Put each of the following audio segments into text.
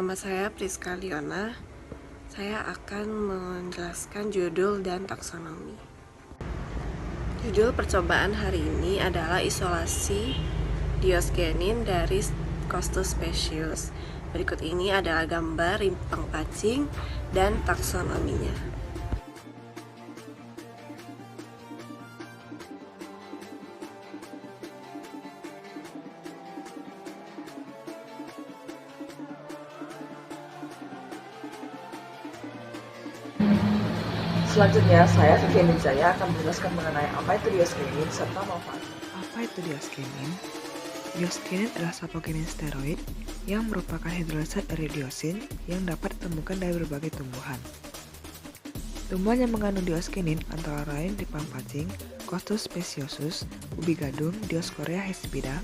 Nama saya Priska Liona. Saya akan menjelaskan judul dan taksonomi. Judul percobaan hari ini adalah isolasi Diosgenin dari Costus Specius. Berikut ini adalah gambar rimpang pacing dan taksonominya. Selanjutnya, saya Vivian Wijaya akan menjelaskan mengenai apa itu Diosgenin serta manfaatnya. Apa itu diosgenin? Diosgenin adalah sapogenin steroid yang merupakan hidrolisat dari diosin yang dapat ditemukan dari berbagai tumbuhan. Tumbuhan yang mengandung diosgenin antara lain rimpang pacing, Costus speciosus, ubi gadung, Dioscorea hispida,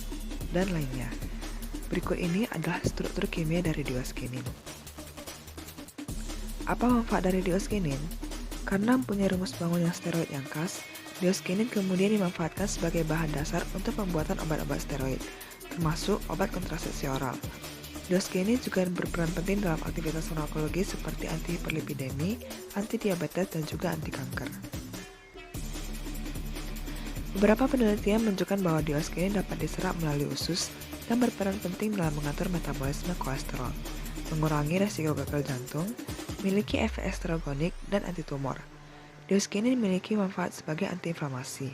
dan lainnya. Berikut ini adalah struktur kimia dari diosgenin. Apa manfaat dari diosgenin? Karena mempunyai rumus bangun yang steroid yang khas, diosgenin kemudian dimanfaatkan sebagai bahan dasar untuk pembuatan obat-obat steroid, termasuk obat kontrasepsi oral. Diosgenin juga berperan penting dalam aktivitas farmakologi seperti antihiperlipidemi, antidiabetes, dan juga anti kanker. Beberapa penelitian menunjukkan bahwa diosgenin dapat diserap melalui usus dan berperan penting dalam mengatur metabolisme kolesterol, mengurangi resiko gagal jantung, memiliki efek estrogenik dan antitumor. Diosgenin memiliki manfaat sebagai antiinflamasi.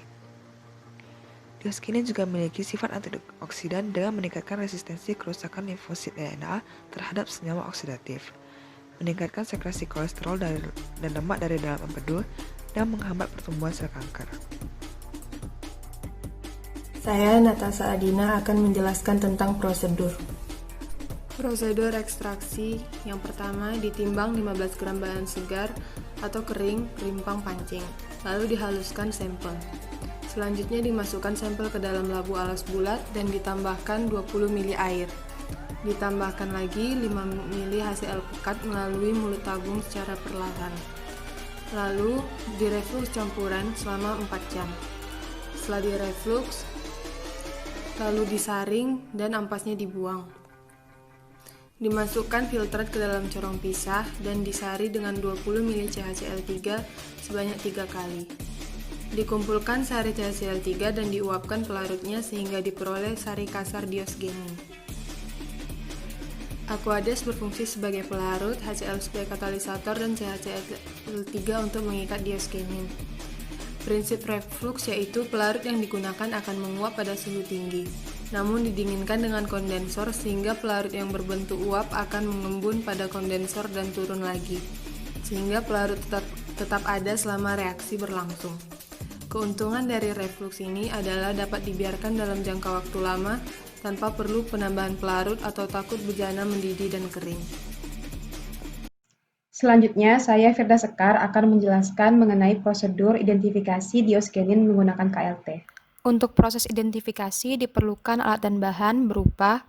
Diosgenin juga memiliki sifat antioksidan dengan meningkatkan resistensi kerusakan limfosit DNA terhadap senyawa oksidatif, meningkatkan sekresi kolesterol dan lemak dari dalam empedu, dan menghambat pertumbuhan sel kanker. Saya Natasha Adina akan menjelaskan tentang prosedur. Prosedur ekstraksi yang pertama, ditimbang 15 gram bahan segar atau kering rimpang pancing, lalu dihaluskan sampel. Selanjutnya dimasukkan sampel ke dalam labu alas bulat dan ditambahkan 20 ml air. Ditambahkan lagi 5 ml HCl pekat melalui mulut tabung secara perlahan. Lalu direflux campuran selama 4 jam. Setelah direflux, lalu disaring dan ampasnya dibuang. Dimasukkan filtrat ke dalam corong pisah dan disari dengan 20 ml CHCl3 sebanyak 3 kali. Dikumpulkan sari CHCl3 dan diuapkan pelarutnya sehingga diperoleh sari kasar diosgenin. Aqueous berfungsi sebagai pelarut, HCl sebagai katalisator, dan CHCl3 untuk mengikat diosgenin. Prinsip reflux yaitu pelarut yang digunakan akan menguap pada suhu tinggi, namun didinginkan dengan kondensor sehingga pelarut yang berbentuk uap akan mengembun pada kondensor dan turun lagi, sehingga pelarut tetap ada selama reaksi berlangsung. Keuntungan dari reflux ini adalah dapat dibiarkan dalam jangka waktu lama tanpa perlu penambahan pelarut atau takut bejana mendidih dan kering. Selanjutnya, saya Firda Sekar akan menjelaskan mengenai prosedur identifikasi diosgenin menggunakan KLT. Untuk proses identifikasi diperlukan alat dan bahan berupa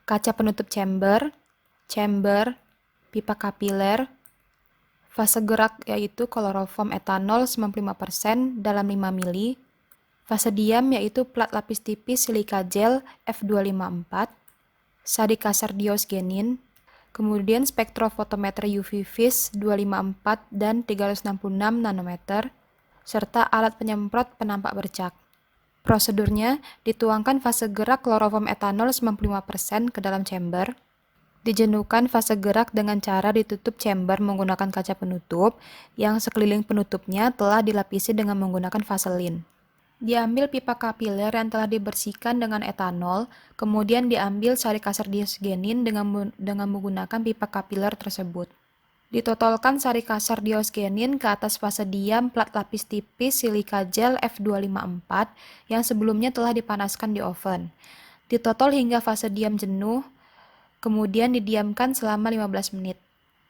kaca penutup chamber, pipa kapiler, fase gerak yaitu kloroform etanol 95% dalam 5 ml, fase diam yaitu plat lapis tipis silika gel F254, sari kasar diosgenin, kemudian spektrofotometer UV vis 254 dan 366 nanometer, serta alat penyemprot penampak bercak. Prosedurnya, dituangkan fase gerak kloroform etanol 95% ke dalam chamber, dijenuhkan fase gerak dengan cara ditutup chamber menggunakan kaca penutup yang sekeliling penutupnya telah dilapisi dengan menggunakan vaselin. Diambil pipa kapiler yang telah dibersihkan dengan etanol, kemudian diambil sari kasar diosgenin dengan menggunakan pipa kapiler tersebut. Ditotolkan sari kasar diosgenin ke atas fase diam plat lapis tipis silika gel F254 yang sebelumnya telah dipanaskan di oven. Ditotol hingga fase diam jenuh, kemudian didiamkan selama 15 menit.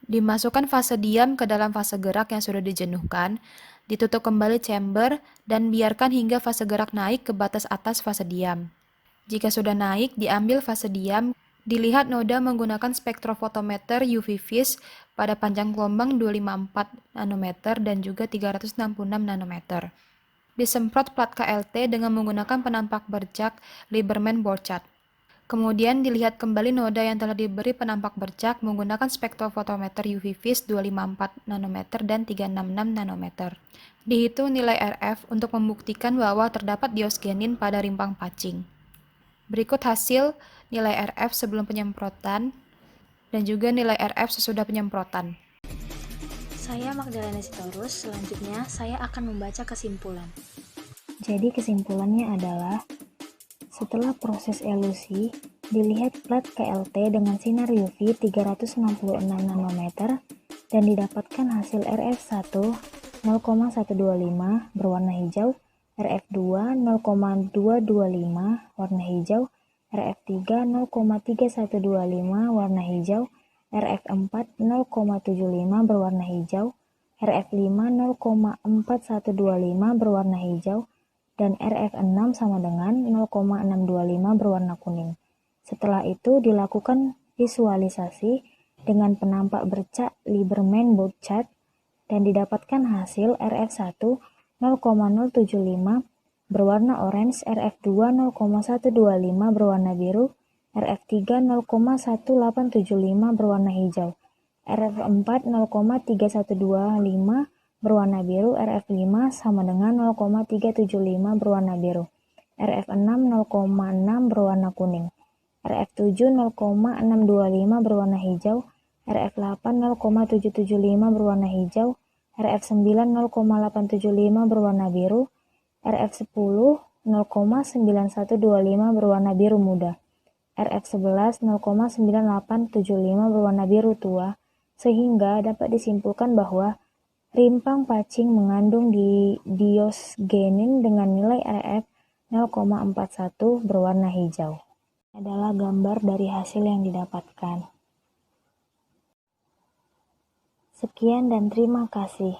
Dimasukkan fase diam ke dalam fase gerak yang sudah dijenuhkan, ditutup kembali chamber, dan biarkan hingga fase gerak naik ke batas atas fase diam. Jika sudah naik, diambil fase diam, dilihat noda menggunakan spektrofotometer UV vis pada panjang gelombang 254 nanometer dan juga 366 nanometer. Disemprot plat KLT dengan menggunakan penampak bercak Lieberman Borchardt. Kemudian dilihat kembali noda yang telah diberi penampak bercak menggunakan spektrofotometer UV Vis 254 nanometer dan 366 nanometer. Dihitung nilai RF untuk membuktikan bahwa terdapat diosgenin pada rimpang pacing. Berikut hasil nilai RF sebelum penyemprotan dan juga nilai RF sesudah penyemprotan. Saya Magdalena Sitorus, selanjutnya saya akan membaca kesimpulan. Jadi kesimpulannya adalah, setelah proses elusi, dilihat plat KLT dengan sinar UV 366 nanometer dan didapatkan hasil RF1 0,125 berwarna hijau, RF2 0,225 warna hijau, RF3 0,3125 warna hijau, RF4 0,75 berwarna hijau, RF5 0,4125 berwarna hijau, dan RF6 sama dengan 0,625 berwarna kuning. Setelah itu dilakukan visualisasi dengan penampak bercak Lieberman board chart dan didapatkan hasil RF1 0,075 berwarna orange, RF2 0,125 berwarna biru, RF3 0,1875 berwarna hijau, RF4 0,3125 berwarna biru, RF5 sama dengan 0,375 berwarna biru, RF6 0,6 berwarna kuning, RF7 0,625 berwarna hijau, RF8 0,775 berwarna hijau, RF9 0,875 berwarna biru, RF10 0,9125 berwarna biru muda, RF11 0,9875 berwarna biru tua, sehingga dapat disimpulkan bahwa rimpang pacing mengandung diosgenin dengan nilai RF 0,41 berwarna hijau. Adalah gambar dari hasil yang didapatkan. Sekian dan terima kasih.